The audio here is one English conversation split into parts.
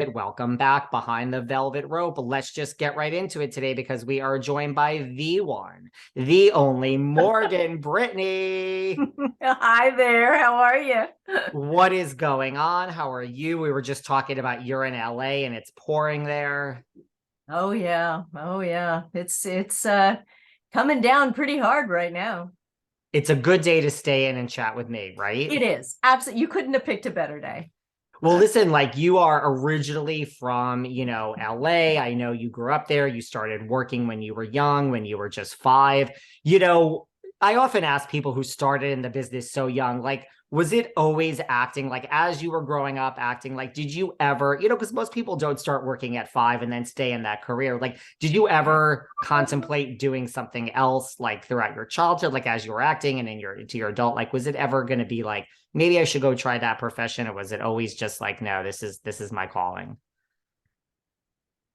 Welcome back behind the velvet rope. Let's just get right into it today because we are joined by the one, the only Morgan Brittany. Hi there. How are you? What is going on? How are you? We were just talking about you're in LA and it's pouring there. Oh yeah. Oh yeah. It's coming down pretty hard right now. It's a good day to stay in and chat with me, right? It is. Absolutely. You couldn't have picked a better day. Well, listen, like you are originally from, LA. I know you grew up there. You started working when you were young, when you were just five. I often ask people who started in the business so young, like, was it always acting? Like, as you were growing up acting, like, did you ever, because most people don't start working at five and then stay in that career. Like, did you ever contemplate doing something else, like throughout your childhood, like as you were acting and into your adult, like, was it ever going to be like, maybe I should go try that profession? Or was it always just like, no, this is my calling?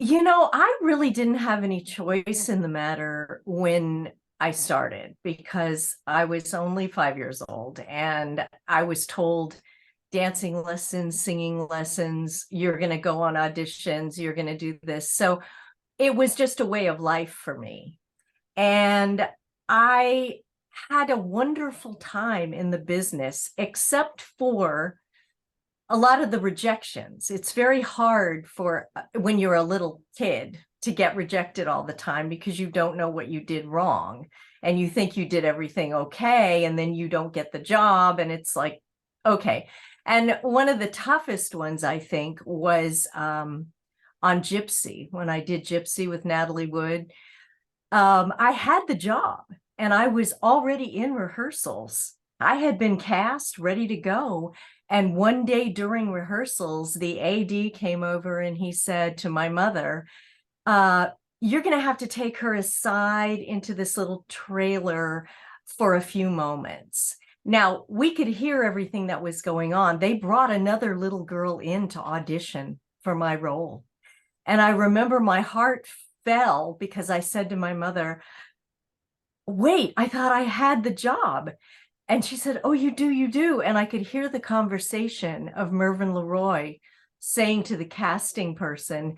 I really didn't have any choice in the matter when I started because I was only 5 years old and I was told dancing lessons, singing lessons, you're going to go on auditions, you're going to do this. So it was just a way of life for me. And I had a wonderful time in the business, except for a lot of the rejections. It's very hard for when you're a little kid to get rejected all the time because you don't know what you did wrong and you think you did everything okay, and then you don't get the job and it's like, okay. And one of the toughest ones, I think, was on Gypsy. When I did Gypsy with Natalie Wood, I had the job and I was already in rehearsals. I had been cast, ready to go. And one day during rehearsals, the AD came over and he said to my mother, you're going to have to take her aside into this little trailer for a few moments. Now, we could hear everything that was going on. They brought another little girl in to audition for my role. And I remember my heart fell because I said to my mother, wait, I thought I had the job. And she said, oh, you do, you do. And I could hear the conversation of Mervyn Leroy saying to the casting person,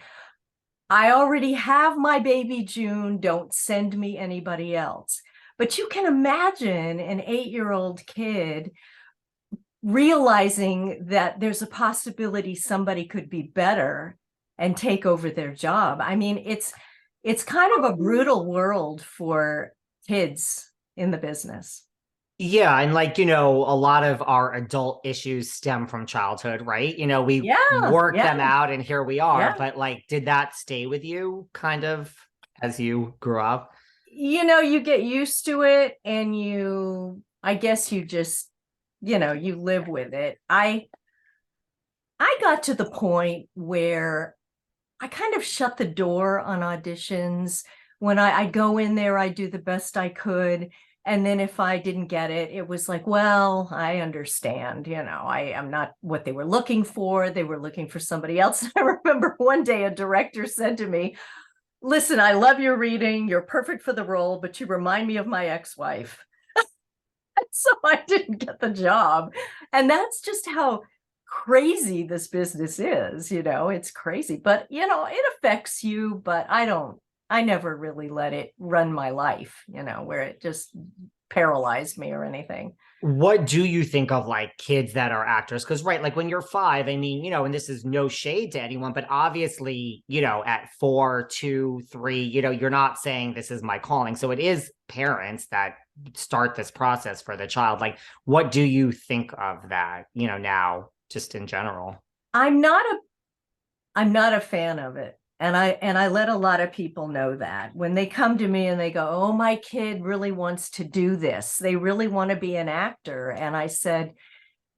I already have my baby June, don't send me anybody else. But you can imagine an 8-year-old kid realizing that there's a possibility somebody could be better and take over their job. I mean, it's kind of a brutal world for kids in the business. Yeah, and a lot of our adult issues stem from childhood, right? We Yeah, work yeah, them out and here we are. yeah. But like, did that stay with you kind of as you grew up? You get used to it and I guess you just, you live with it. I got to the point where I kind of shut the door on auditions. When I go in there, I do the best I could. And then if I didn't get it, it was like, well, I understand, I am not what they were looking for. They were looking for somebody else. I remember one day a director said to me, listen, I love your reading. You're perfect for the role, but you remind me of my ex-wife. So I didn't get the job. And that's just how crazy this business is, it's crazy, but it affects you, but I never really let it run my life, where it just paralyzed me or anything. What do you think of like kids that are actors? Because, right, like when you're five, I mean, and this is no shade to anyone, but obviously, at 4, 2, 3, you're not saying this is my calling. So it is parents that start this process for the child. Like, what do you think of that, now, just in general? I'm not a I'm not a fan of it. And I let a lot of people know that when they come to me and they go, oh, my kid really wants to do this. They really want to be an actor. And I said,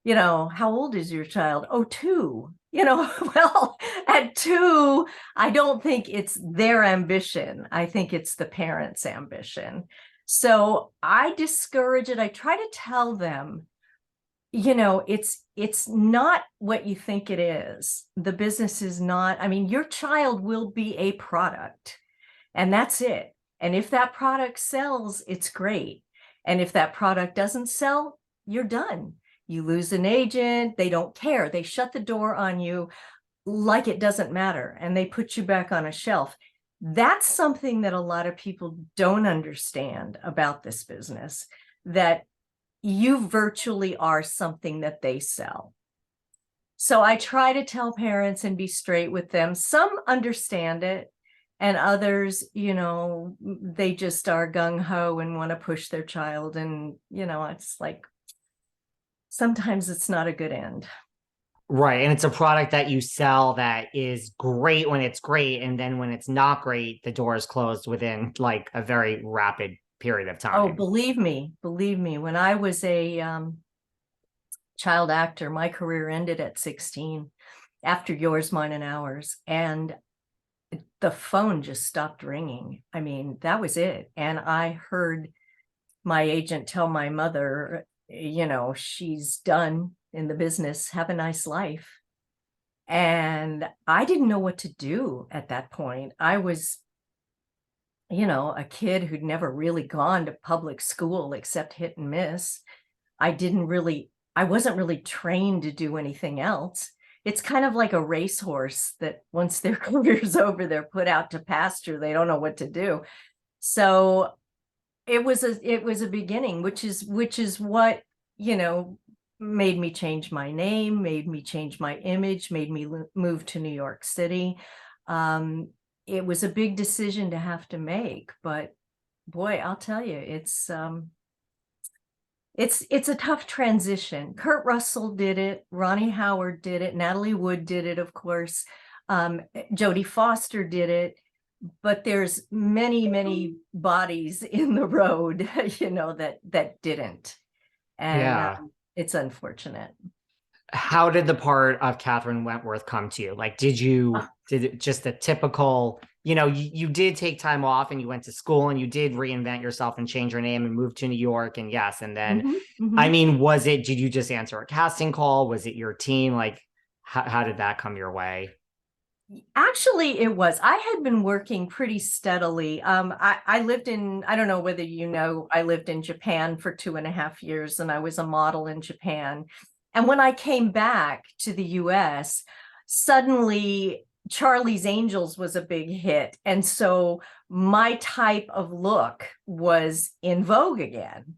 how old is your child? Oh, 2. Well, at 2, I don't think it's their ambition. I think it's the parents' ambition. So I discourage it. I try to tell them, it's not what you think it is. The business is not, I mean, your child will be a product and that's it. And if that product sells, it's great. And if that product doesn't sell, you're done. You lose an agent, they don't care. They shut the door on you. like it doesn't matter, and they put you back on a shelf. That's something that a lot of people don't understand about this business, that you virtually are something that they sell. So I try to tell parents and be straight with them. Some understand it, and others, they just are gung-ho and want to push their child. And, it's like, sometimes it's not a good end. Right. And it's a product that you sell that is great when it's great. And then when it's not great, the door is closed within like a very rapid period of time. Oh, believe me, when I was a child actor, my career ended at 16 after Yours, Mine, and Ours. And the phone just stopped ringing. I mean, that was it. And I heard my agent tell my mother, she's done in the business. Have a nice life. And I didn't know what to do at that point. I was, a kid who'd never really gone to public school except hit and miss. I wasn't really trained to do anything else. It's kind of like a racehorse that once their career's over, they're put out to pasture. They don't know what to do. So it was a beginning, which is what, made me change my name, made me change my image, made me move to New York City. It was a big decision to have to make, but boy, I'll tell you, it's a tough transition. Kurt Russell did it, Ronnie Howard did it, Natalie Wood did it, of course. Jodie Foster did it, but there's many bodies in the road, that didn't. And it's unfortunate. How did the part of Katherine Wentworth come to you? Like, did it just a typical, you did take time off and you went to school and you did reinvent yourself and change your name and move to New York, and yes. And then, I mean, did you just answer a casting call? Was it your team? Like, how did that come your way? Actually, it was. I had been working pretty steadily. I lived in, I don't know whether I lived in Japan for 2.5 years, and I was a model in Japan. And when I came back to the US, suddenly Charlie's Angels was a big hit. And so my type of look was in vogue again.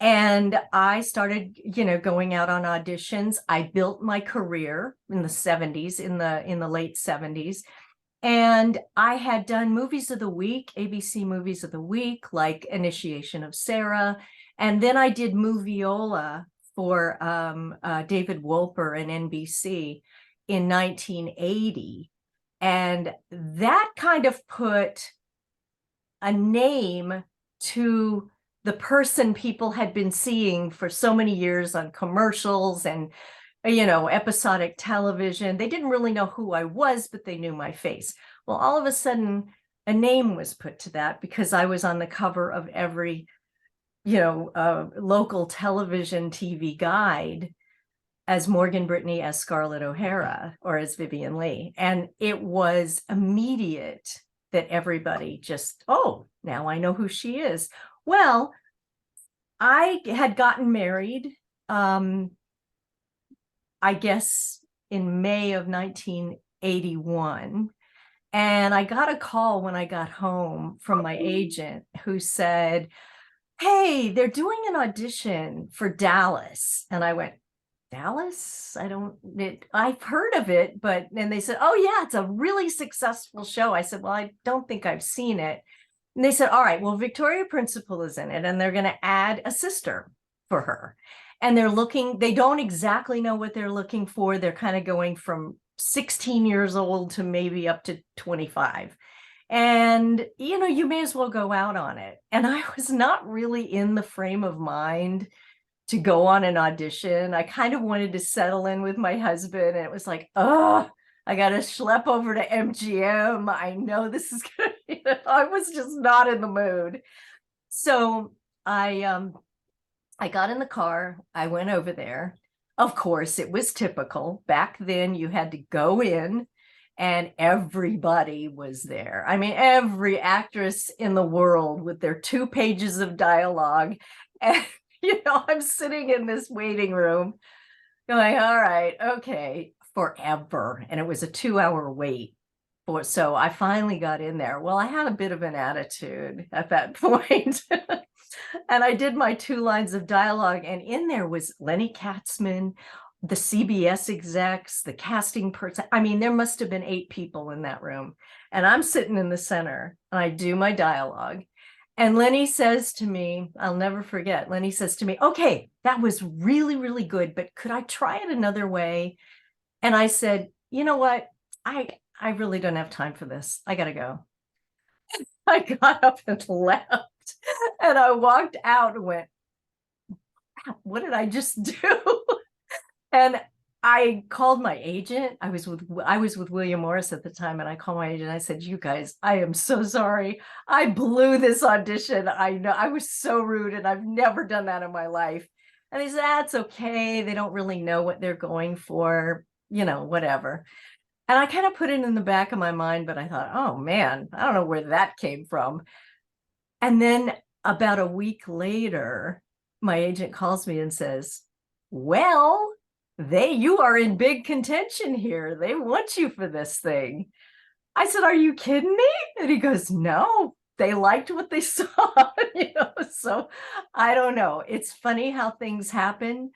And I started, going out on auditions. I built my career in the 70s, in the late 70s. And I had done movies of the week, ABC movies of the week, like Initiation of Sarah. And then I did Moviola for David Wolper and NBC in 1980. And that kind of put a name to the person people had been seeing for so many years on commercials and, episodic television. They didn't really know who I was, but they knew my face. Well, all of a sudden, a name was put to that because I was on the cover of every, local television TV guide as Morgan Brittany, as Scarlett O'Hara, or as Vivian Lee. And it was immediate that everybody just, oh, now I know who she is. Well, I had gotten married, I guess, in May of 1981. And I got a call when I got home from my agent who said, hey, they're doing an audition for Dallas. And I went, Dallas? I've heard of it, but then they said, oh yeah, it's a really successful show. I said, well, I don't think I've seen it. And they said, all right, well, Victoria Principal is in it, and they're going to add a sister for her. And they don't exactly know what they're looking for. They're kind of going from 16 years old to maybe up to 25. And, you may as well go out on it. And I was not really in the frame of mind to go on an audition. I kind of wanted to settle in with my husband, and it was like, oh, I got to schlep over to MGM. I know this is going to, I was just not in the mood. So I got in the car. I went over there. Of course, it was typical. Back then, you had to go in and everybody was there. I mean, every actress in the world with their 2 pages of dialogue. And, I'm sitting in this waiting room going, all right, okay. forever. And it was a 2-hour wait. So I finally got in there. Well, I had a bit of an attitude at that point. And I did my 2 lines of dialogue. And in there was Lenny Katzman, the CBS execs, the casting person. I mean, there must have been 8 people in that room. And I'm sitting in the center and I do my dialogue. And Lenny says to me, I'll never forget, Lenny says to me, okay, that was really, really good, but could I try it another way? And I said, you know what? I really don't have time for this. I got to go. I got up and left. And I walked out and went, what did I just do? And I called my agent. I was with William Morris at the time, and I called my agent. I said, you guys, I am so sorry. I blew this audition. I know I was so rude, and I've never done that in my life. And they said, that's okay. They don't really know what they're going for, whatever. And I kind of put it in the back of my mind, but I thought, oh man, I don't know where that came from. And then about a week later, my agent calls me and says, well, you are in big contention here. They want you for this thing. I said, are you kidding me? And he goes, no, they liked what they saw. So I don't know. It's funny how things happen.